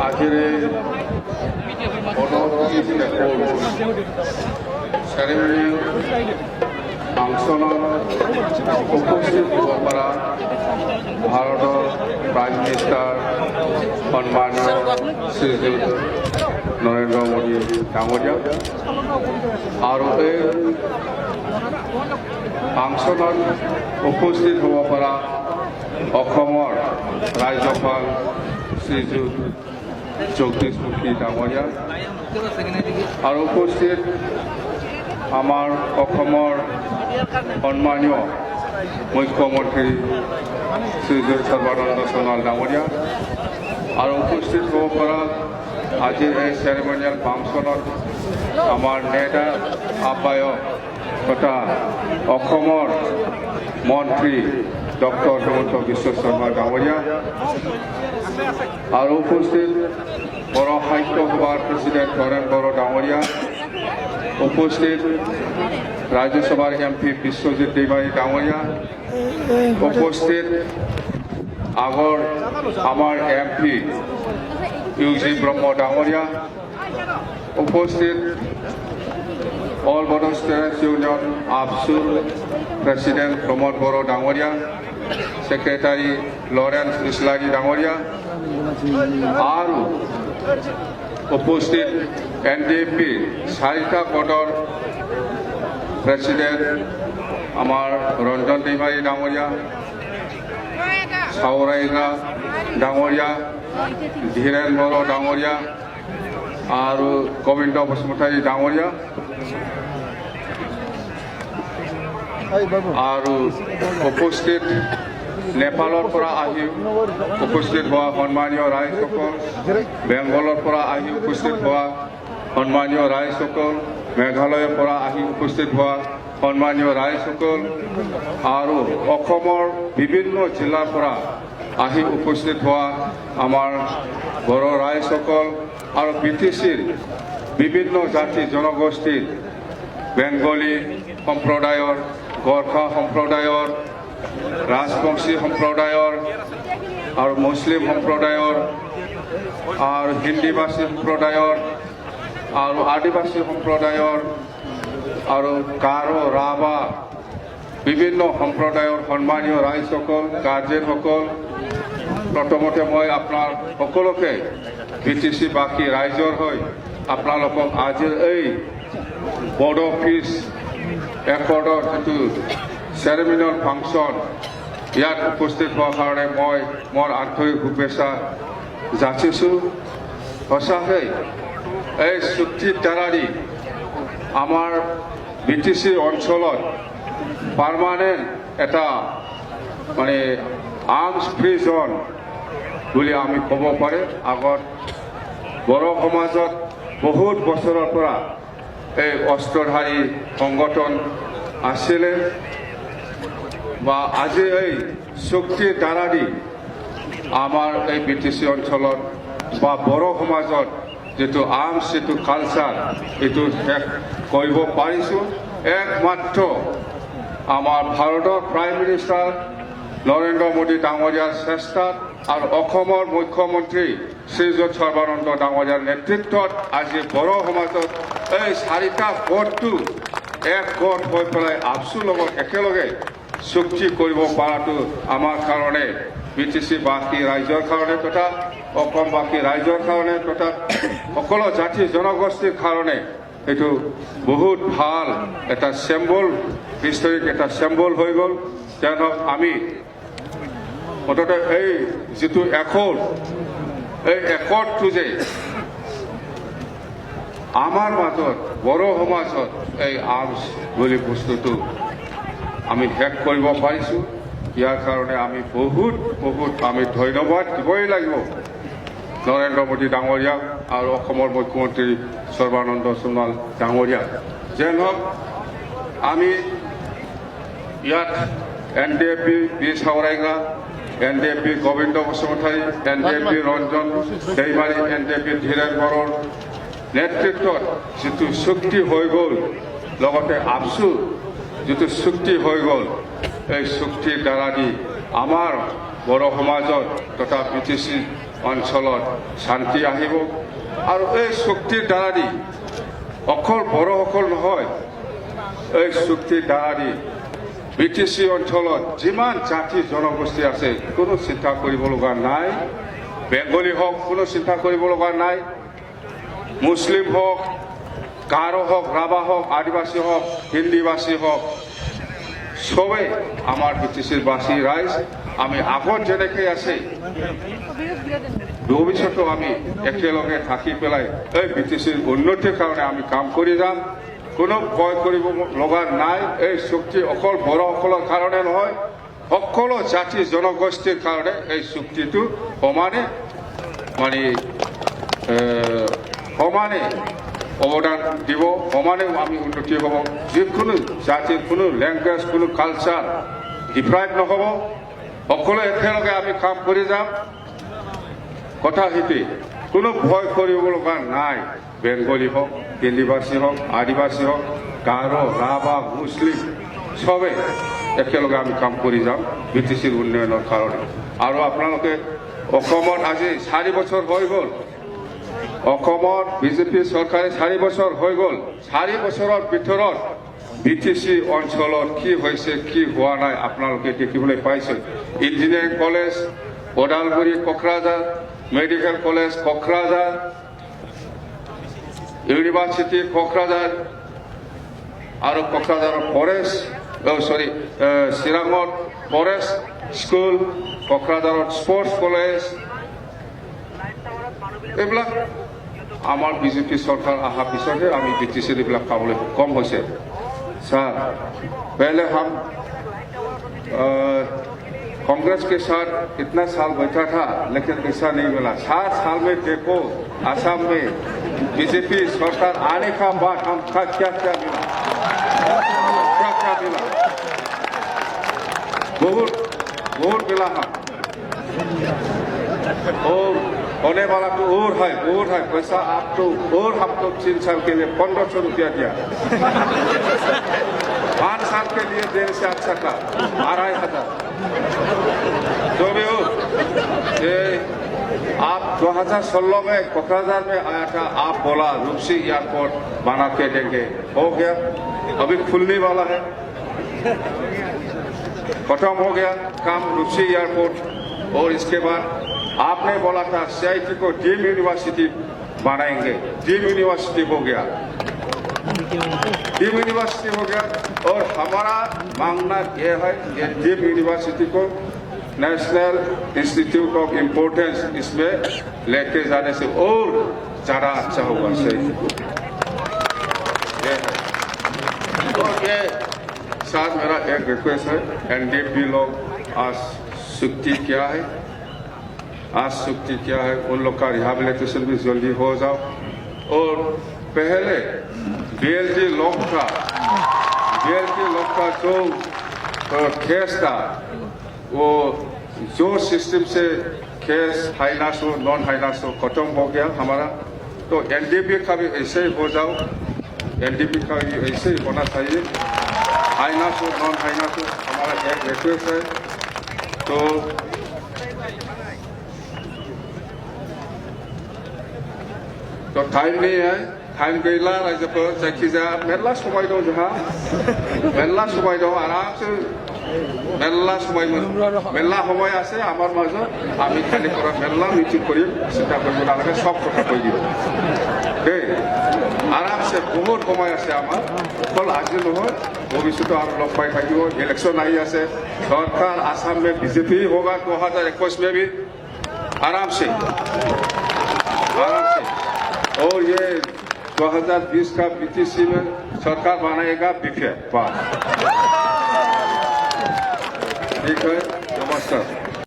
আজিৰ এই চেৰিমনিয়েল ফাংচনত উপস্থিত হ'ব পৰা ভাৰতৰ প্ৰাইম মিনিষ্টাৰ সন্মানীয় শ্ৰীযুত নৰেন্দ্ৰ মোদী ডাঙৰীয়া আৰু এই ফাংচনত উপস্থিত হ'ব পৰা অসমৰ ৰাজ্যপাল শ্ৰীযুত জগদীশ মুখী ডাঙৰীয়া আৰু উপস্থিত আমাৰ অসমৰ সন্মানীয় মুখ্যমন্ত্ৰী শ্ৰীযুত সৰ্বানন্দ সোণোৱাল ডাঙৰীয়া আৰু উপস্থিত হ'ব পৰা আজিৰ এই চেৰিমনিয়েল ফাংচনত আমাৰ নেতা আহ্বায়ক তথা অসমৰ মন্ত্ৰী ডক্টৰ হিমন্ত বিশ্ব শৰ্মা ডাঙৰীয়া আৰু উপস্থিত বড়ো সাহিত্য সভাৰ প্ৰেছিডেণ্ট নৰেন বড়ো ডাঙৰীয়া উপস্থিত ৰাজ্যসভাৰ MP বিশ্বজিৎ দৈমাৰী ডাঙৰীয়া উপস্থিত আগৰ আমাৰ MP UG ব্ৰহ্ম ডাঙৰীয়া উপস্থিত অল বড়ো ষ্টুডেণ্টছ ইউনিয়ন আপছুৰ প্ৰেছিডেণ্ট প্ৰমোদ বড়ো ডাঙৰীয়া ছেক্ৰেটাৰী লৰেন্স ইছলাৰী ডাঙৰীয়া আৰু উপস্থিত NDP চাৰিটা পদৰ প্ৰেছিডেণ্ট আমাৰ ৰঞ্জন দৈমাৰী ডাঙৰীয়া চাউৰাইগা ডাঙৰীয়া ধীৰেন বড়ো ডাঙৰীয়া আৰু গোবিন্দ বসুমতাৰী ডাঙৰীয়া আৰু উপস্থিত নেপালৰ পৰা আহি উপস্থিত হোৱা সন্মানীয় ৰাইজসকল বেংগলৰ পৰা আহি উপস্থিত হোৱা সন্মানীয় ৰাইজসকল মেঘালয়ৰ পৰা আহি উপস্থিত হোৱা সন্মানীয় ৰাইজসকল আৰু অসমৰ বিভিন্ন জিলাৰ পৰা আহি উপস্থিত হোৱা আমাৰ বড়ো ৰাইজসকল আৰু BTCৰ বিভিন্ন জাতি জনগোষ্ঠীৰ বেংগলী সম্প্ৰদায়ৰ গোৰ্খা সম্প্ৰদায়ৰ ৰাজবংশী সম্প্ৰদায়ৰ আৰু মুছলিম সম্প্ৰদায়ৰ আৰু হিন্দীভাষী সম্প্ৰদায়ৰ আৰু আদিবাসী সম্প্ৰদায়ৰ আৰু গাৰো ৰাভা বিভিন্ন সম্প্ৰদায়ৰ সন্মানীয় ৰাইজসকল গাৰ্জেনসকল প্ৰথমতে মই আপোনাৰ সকলোকে BTC-বাসী ৰাইজৰ হৈ আপোনালোকক আজিৰ এই বড়ো পিছ একৰ্ডৰ যিটো চেৰিমনিয়েল ফাংচন ইয়াত উপস্থিত হোৱাৰ কাৰণে মই মোৰ আন্তৰিক শুভেচ্ছা যাচিছোঁ। সঁচাকৈ এই চুক্তিৰ দ্বাৰা আমাৰ BTC অঞ্চলত পাৰ্মানেণ্ট এটা মানে আৰ্মছ ফ্ৰী জ'ন বুলি আমি ক'ব পাৰে। আগত বড়ো সমাজত বহুত বছৰৰ পৰা এই অস্ত্ৰধাৰী সংগঠন আছিলে বা আজি এই চুক্তিৰ দ্বাৰা আমাৰ এই BTC অঞ্চলত বা বড়ো সমাজত যিটো আৰ্মছ যিটো কালচাৰ এইটো শেষ কৰিব পাৰিছোঁ একমাত্ৰ আমাৰ ভাৰতৰ প্ৰাইম মিনিষ্টাৰ নৰেন্দ্ৰ মোদী ডাঙৰীয়াৰ চেষ্টাত আৰু অসমৰ মুখ্যমন্ত্ৰী শ্ৰীযুত সৰ্বানন্দ ডাঙৰীয়াৰ নেতৃত্বত আজি বড়ো সমাজত এই চাৰিটা গোটটো এক গোট হৈ পেলাই আপছুৰ লগত একেলগে চুক্তি কৰিব পৰাটো আমাৰ কাৰণে BTC-বাসী ৰাইজৰ কাৰণে তথা অসমবাসী ৰাইজৰ কাৰণে তথা সকলো জাতি জনগোষ্ঠীৰ কাৰণে এইটো বহুত ভাল এটা চিম্বল হিষ্টৰিক এটা চিম্বল হৈ গ'ল। যেন আমি মুঠতে এই যিটো একৰ্ড এই একৰ্ডটো যে আমাৰ মাজত বড়ো সমাজত এই আৰ্মছ বুলি বস্তুটো আমি শেষ কৰিব পাৰিছোঁ। ইয়াৰ কাৰণে আমি বহুত আমি ধন্যবাদ দিবই লাগিব নৰেন্দ্ৰ মোদী ডাঙৰীয়াক আৰু অসমৰ মুখ্যমন্ত্ৰী সৰ্বানন্দ সোণোৱাল ডাঙৰীয়াক। যেন হওক আমি ইয়াত NDP B Chauraiga NDP Gobinda Basumatary NDP Ranjan Daimary NDP Dhiren বড়োৰ নেতৃত্বত যিটো চুক্তি হৈ গ'ল লগতে আপছু যিটো চুক্তি হৈ গ'ল এই চুক্তিৰ দ্বাৰা আমাৰ বড়ো সমাজত তথা BTC অঞ্চলত শান্তি আহিব আৰু এই শক্তিৰ দ্বাৰা দি অকল বড়োসকল নহয় এই শক্তিৰ দ্বাৰা দি BTC অঞ্চলত যিমান জাতি জনগোষ্ঠী আছে কোনো চিন্তা কৰিব লগা নাই বেংগলী হওক কোনো চিন্তা কৰিব লগা নাই মুছলিম হওক গাৰো হওক ৰাভা হওক আদিবাসী হওক হিন্দীবাসী হওক সবে আমাৰ BTCৰ বাসী ৰাইজ আমি আগত যেনেকে আছে ভৱিষ্যতো আমি একেলগে থাকি পেলাই এই BTCৰ উন্নতিৰ কাৰণে আমি কাম কৰি যাম কোনো ভয় কৰিব লগা নাই এই শক্তি অকল বড়োসকলৰ কাৰণে নহয় সকলো জাতি জনগোষ্ঠীৰ কাৰণে এই শক্তিটো সমানে সমানে অৱদান দিব সমানে আমি উন্নতি হ'ব যিকোনো জাতিৰ কোনো লেংগুৱেজ কোনো কালচাৰ ডিফাইন নহ'ব সকলো একেলগে আমি কাম কৰি যাম কথা হিতে কোনো ভয় কৰিব লগা নাই বেংগলী হওক হিন্দীবাসী হওক আদিবাসী হওক গাৰো ৰাভা মুছলিম সবে একেলগে আমি কাম কৰি যাম BTCৰ উন্নয়নৰ কাৰণে আৰু আপোনালোকে অসমত আজি 4 বছৰ হৈ গ'ল অসমত বিজেপি চৰকাৰে 4 বছৰ হৈ গ'ল 4 বছৰৰ ভিতৰত BTC অঞ্চলত কি হৈছে কি হোৱা নাই আপোনালোকে দেখিবলৈ পাইছে engineering college Udalguri Kokrajhar medical college Kokrajhar university Kokrajhar আৰু কোকৰাঝাৰৰ ফৰেষ্ট চিৰাঙত ফৰেষ্ট স্কুল কোকৰাঝাৰত স্পৰ্টছ কলেজ এইবিলাক আমাৰ বিজেপি চৰকাৰ অহাৰ পিছতহে আমি BTCৰ এইবিলাক পাবলৈ কম হৈছে सर पहले हम कांग्रेस के साथ इतना साल बैठा था लेकिन ऐसा नहीं मिला 7 साल में देखो असम में बीजेपी सरकार आने का बाद हम क्या क्या मिला बहुत मिला है और होने वाला तो और है पैसा आप तो और हमको 3 साल के लिए 1500 रुपया दिया 5 साल के लिए देने से अच्छा था 2500 जो भी हो ये आप 2016 में कोकराझार में आया था आप बोला रूपसी एयरपोर्ट बना के देंगे हो गया अभी खुलने वाला है खत्म हो गया काम रूपसी एयरपोर्ट और इसके बाद आपने बोला था CIT को डीम यूनिवर्सिटी बनाएंगे डीम यूनिवर्सिटी हो गया और हमारा मांगना यह है कि डीम यूनिवर्सिटी को नेशनल इंस्टीट्यूट ऑफ इम्पोर्टेंस इसमें लेके जाने से और ज़्यादा अच्छा होगा सही और ये साथ मेरा एक रिक्वेस्ट है NDP लोग आज शक्ति क्या है उन लोग का रिहेबिलिटेशन भी जल्दी हो जाओ और पहले BLG लोग का जो केस था वो जो सिस्टम से केस हाइनास हो नॉन हाइनास हो खत्म हो गया हमारा तो NDP का भी ऐसे ही हो जाओ NDP का भी ऐसे ही होना चाहिए हाइनास हो नॉन हाइनास हो हमारा एक रिक्वेस्ट है तो टाइम नहीं है टाइम गैला रायजोफोर जायखिजाया मेरला समय दं जोंहा मेरला समय दं आरामसे मेरला समय আছে আমার মাঝে আমি খালি করে মেরলা মিটিং করি চিন্তা করব নালাগে সব কথা কই দিব দে আরামসে বহুত সময় আছে আমার অকল আজি নহয় ভবিষ্যতে আর লগ পাই থাকিব ইলেকশন আহি আছে সরকার आसाम में बीजेपी होगा 2021 में भी आराम से और ये 2020 का BTC में सरकार बनाएगा BFA ठीक है नमस्कार।